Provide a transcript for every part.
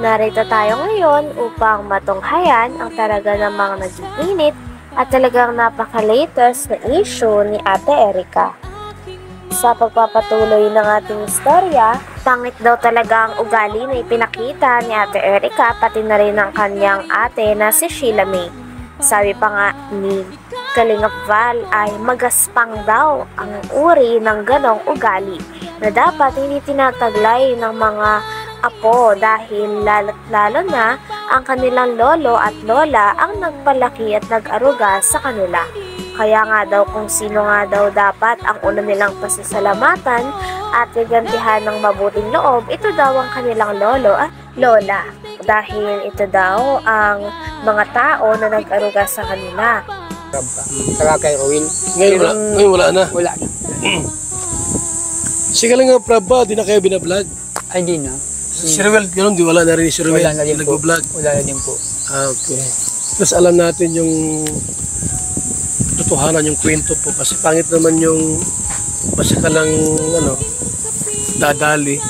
narito tayo ngayon upang matunghayan ang talaga namang nag-iinit at talagang napaka-latest na issue ni Ate Erica. Sa pagpapatuloy ng ating istorya, pangit daw talaga ang ugali na ipinakita ni Ate Erica pati na rin ang kanyang ate na si Sheila May. Sabi pa nga ni Kalingap Val ay magaspang daw ang uri ng ganong ugali na dapat hindi tinataglay ng mga apo dahil lalo na ang kanilang lolo at lola ang nagpalaki at nag-aruga sa kanila. Kaya nga daw kung sino nga daw dapat ang una nilang pasasalamatan at gagantihan ng mabuting loob, ito daw ang kanilang lolo at lola. Dahil ito daw ang mga tao na nag-aruga sa kanila. Saka kay Owen. Ngayon wala na. Wala na. Sige lang nga, Prabba, di na kayo binablog. Ay, di na. Si Ruel, gano'n, di wala na rin si Ruel. Wala na din po. Nag-vlog. Wala na din po. Okay. Plus alam natin yung totohanan, yung kwento po. Kasi pangit naman yung basta ka lang, dadali.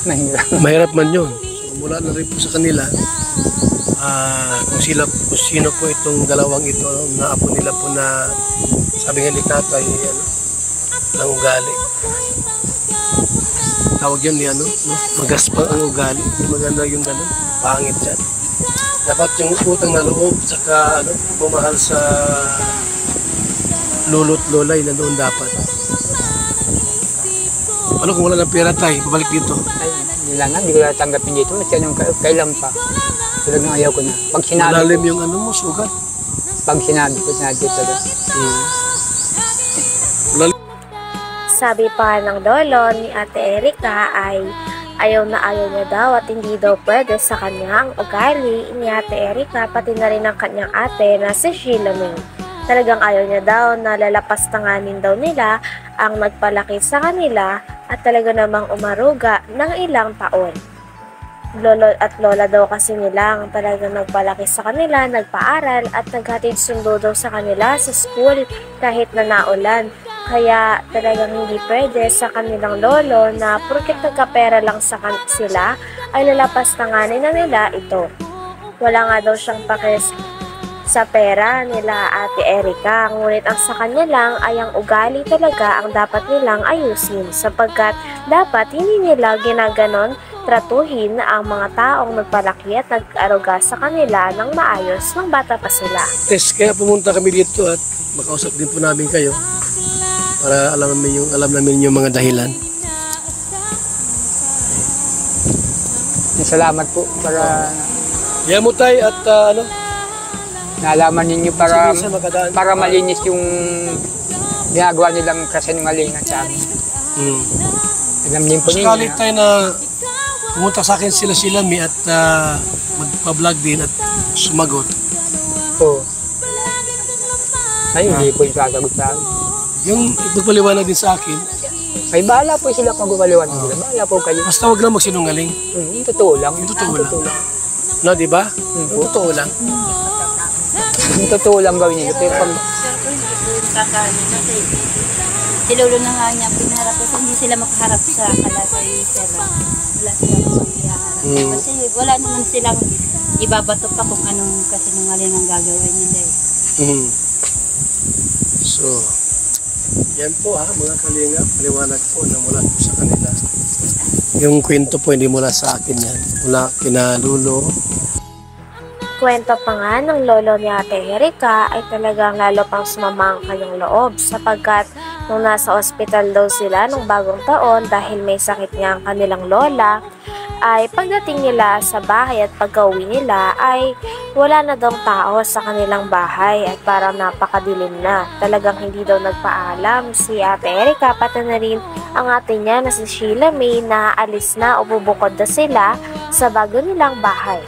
Mahirap. Mahirap man yun. So mula na rin po sa kanila, kung sino po itong dalawang ito, na apo nila po na sabi nga ni tatay, ng ugali. Tawag yun ni magaspang ang ugali. Maganda yung gano'n, pangit yan. Dapat yung utang na loob, saka bumahal sa lolo't lolay na doon dapat. Ano kung wala ng pera tayo, babalik dito? Ay, nilangan, hindi ko natanggapin dito. Kasi kailan pa. Tulad ng ayaw ko na. Pag sinabi malalim ko, yung mo, sugat. pag sinabi ko dito. Sabi pa ng lolo ni Ate Erica ay ayaw na ayaw niya daw at hindi daw pwede sa kanyang ugali ni Ate Erica pati na rin ang kanyang ate na si Sheila May. Talagang ayaw niya daw na lalapastanganin daw nila ang nagpalaki sa kanila at talaga namang umaruga ng ilang taon. Lolo at lola daw kasi nilang talagang nagpalaki sa kanila, nagpaaral at naghatid sundo daw sa kanila sa school kahit na naulan. Kaya talagang hindi pwede sa kanilang lolo na porket nagkapera lang sila ay lalapastanganin na nila ito. Wala nga daw siyang pakis sa pera nila Ate Erica, ngunit ang sa kanya lang ay ang ugali talaga ang dapat nilang ayusin sapagkat dapat hindi nila ginaganon tratuhin ang mga taong nagpalaki at nag-aruga sa kanila ng maayos ng bata pa sila. Tess, kaya pumunta kami dito at makausap din po namin kayo para alam namin yung mga dahilan. Salamat po para Yamutay at nalaman ninyo para sige, makadaan. para malinis yung ginagawa nilang kasinungalingan sa amin. Alam din po ninyo. Sakalit tayo na pumunta sa akin sila Mi at magpa-vlog din at sumagot. Oo. Ay, hindi po yung sasagot sa akin. Yung ipagpaliwanag din sa akin, Ay, bahala po sila pag-upaliwan nila. Bahala po kayo. basta wag lang magsinungaling. Yung totoo lang. Yung totoo lang. No, di ba? Yung totoo lang. Yung totoo lang gawin nila. Pero pag si lolo na nga niya pinaharap kasi hindi sila makaharap sa kalasay sir. Wala silang paghiharap. Kasi wala naman silang ibabato pa kung anong kasinungaling ang gagawin nila eh. So, yan po mga kalinga, paliwanag po na mula po sa kanila. Yung kwento po hindi mula sa akin yan, mula kina Lolo. Kwento pa nga ng lolo ni Ate Erica ay talagang lalo pang sumama ang kanyang loob sapagkat nung nasa ospital daw sila nung bagong taon dahil may sakit nga ang kanilang lola, ay pagdating nila sa bahay at pag-uwi nila ay wala na daw tao sa kanilang bahay at parang napakadilim na. Talagang hindi daw nagpaalam si Ate Erica pati na rin ang ate niya na si Sheila May na alis na o bubukod na sila sa bago nilang bahay.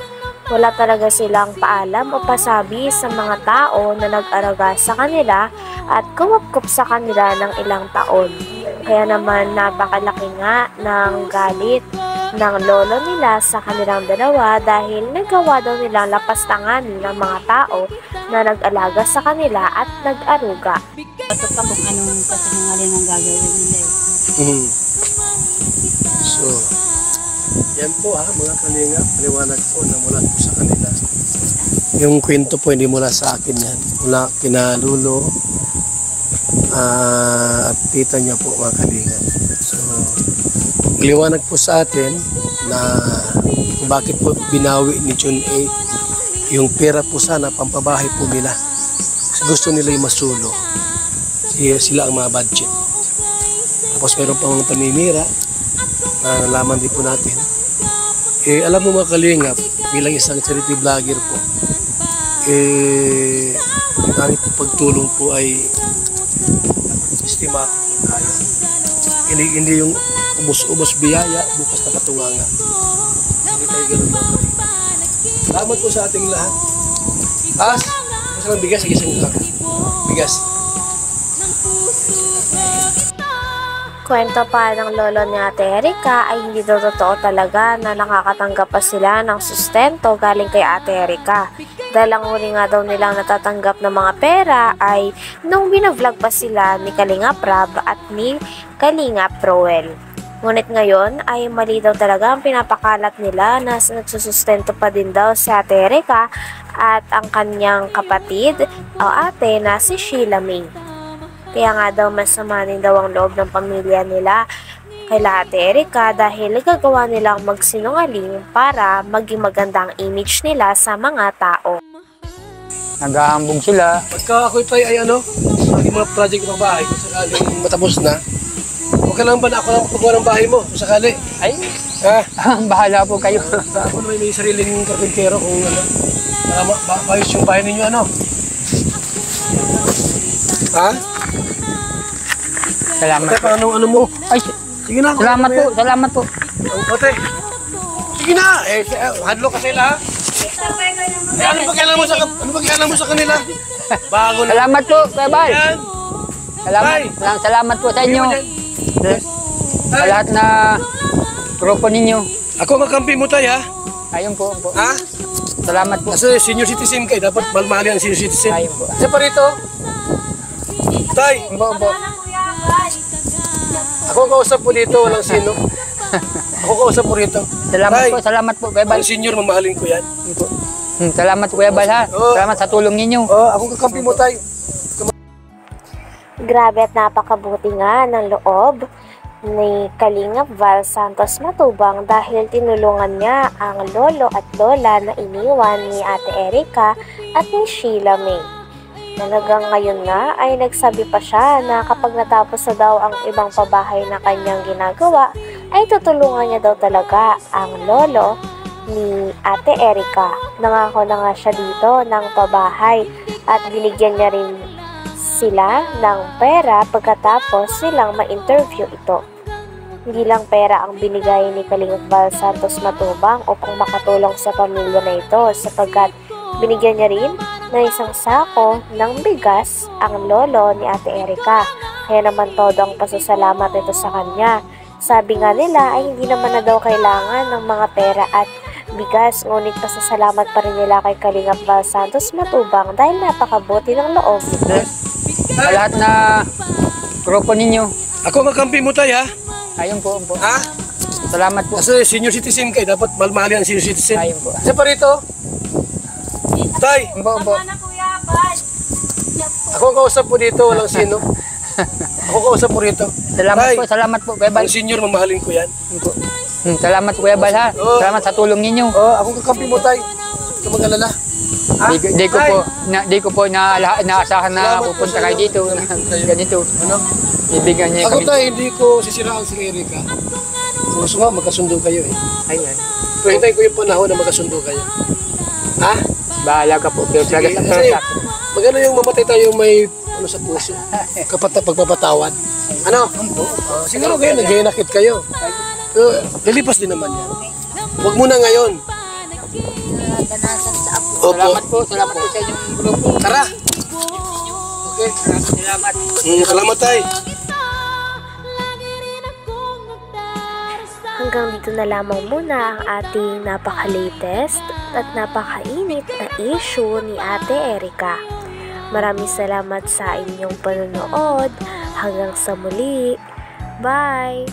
Wala talaga silang paalam o pasabi sa mga tao na nag-araga sa kanila at kumupkup sa kanila ng ilang taon. Kaya naman napakalaki nga ng galit ng lolo nila sa kanilang dalawa dahil nagawa daw nilang lapastanganin ng mga tao na nag-alaga sa kanila at nag-aruga. Bato pa kung anong kasinungaling ang gagawin nila eh. So, Yan po mga kalinga, paliwanag po na mula po sa kanila. Yung kwento po hindi mula sa akin yan. Mula kina Lulo at tita niya po mga kalinga. So, liwanag po sa atin na kung bakit po binawi ni John A. Yung pera po sana, pampabahay po nila. Kasi gusto nila yung masulo. Sila ang mga budget. Tapos meron pa mga paninira na nalaman din po natin. Alam mo mga kalingap, bilang isang charity vlogger po, yung aming pagtulong po ay systematic po tayo. Hindi yung ubos-ubos biyaya, bukas na katunganga. Hindi tayo ganun mga kalingap. Salamat po sa ating lahat. Masarang bigas, isang lang. Bigas. Kwento pa ng lolo ni Ate Erika ay hindi daw totoo talaga na nakakatanggap pa sila ng sustento galing kay Ate Erika. Dahil ang huli nga daw nilang natatanggap ng mga pera ay nung binavlog pa sila ni Kalinga Prab at ni Kalinga Proel. Ngunit ngayon ay mali daw talaga ang pinapakalat nila na nagsusustento pa din daw si Ate Erika at ang kanyang kapatid o ate na si Sheila May. Kaya nga daw masama din daw ang loob ng pamilya nila kay Ate Erika dahil nagagawa nilang magsinungaling para maging magandang image nila sa mga tao. Naghahambog sila. Pagka ako ito ay aking mga project ng bahay, kung sakaling matapos na, okay lang ba na ako lang paggawa ng bahay mo, kung sakali? Ay, bahala po kayo. Ako naman may sariling karpintero kung para maayos yung bahay ninyo, Salamat Ate, po. ano mo? Ay, Sige na. salamat po. Ate, sige na. Hadlo ka sila, ha? Ano ba kailangan mo sa kanila? Bago na. Salamat po, Kuya Bal. Yan. Salamat po sa inyo. Sa lahat na grupo ninyo. Ako magkampi mo tayo, ha? Ayun po. Ha? Salamat po. Kasi senior citizen kayo, dapat malmali ang senior citizen. Ayun po. Isa pa rito. Tay, Opo. ako kausap po dito, walang sino. Ako kausap po rito. Salamat po, Kuya Bal. Ang senior, mamahalin ko yan. Salamat Kuya Bal, ha. Oo. Salamat sa tulong ninyo. Ako kakampi mo tayo. Grabe at napakabuti nga ng loob ni Kalinga Val Santos Matubang dahil tinulungan niya ang lolo at lola na iniwan ni Ate Erika at ni Sheila May. Talagang ngayon nga ay nagsabi pa siya na kapag natapos na daw ang ibang pabahay na kanyang ginagawa ay tutulungan niya daw talaga ang lolo ni Ate Erika. Nangako na nga siya dito ng pabahay at binigyan niya rin sila ng pera pagkatapos silang ma-interview ito. Hindi lang pera ang binigay ni Kalinga Val Santos Matubang upang makatulong sa pamilya na ito sapagkat binigyan niya rin ng isang sako ng bigas ang lolo ni Ate Erika. Kaya naman todo ang pasasalamat ito sa kanya. Sabi nga nila ay hindi naman na daw kailangan ng mga pera at bigas, ngunit pasasalamat pa rin nila kay Kalinga Val Santos Matubang dahil napakabuti ng loob nito. Sa lahat na grupo ninyo. Ako magkampi mo tayo, ha? Ayun po. Ha? Salamat po. Kasi senior citizen kayo, dapat malmali ang senior citizen. Ayun po. Isa pa rito. Tay, Opo. ako kausap po dito, walang sino. Ako kausap po rito. Salamat po, Kuya Bal. Ang senior, mamahalin ko yan. Salamat Kuya Bal, ha. Oo. Salamat sa tulong ninyo. Ako kakampi mo tayo. Huwag ka mag-alala. Di ko po naasahan na Salamat po pupunta sa kayo iyo. dito. Ganito. Ano? Ibigyan niya Ako kami. tayo, hindi ko sisiraan si Erika. Kung gusto nga, magkasundo kayo eh. Ayan. Pero hintayin ko yung panahon na magkasundo kayo. Ha? Bahala ka po. Pero Sige, talaga kasi maganda yung mamatay tayo may sa puso. Pagpapatawad. Ano? Siguro kayo, nag-iinakit kayo. Pero lilipas din naman yan. Huwag muna ngayon. Opo. Salamat po sa inyong grupo. Tara. Okay. Salamat. Salamat tayo. Hanggang dito na lamang muna ang ating napaka-latest at napakainit na issue ni Ate Erika. Maraming salamat sa inyong panonood. Hanggang sa muli. Bye!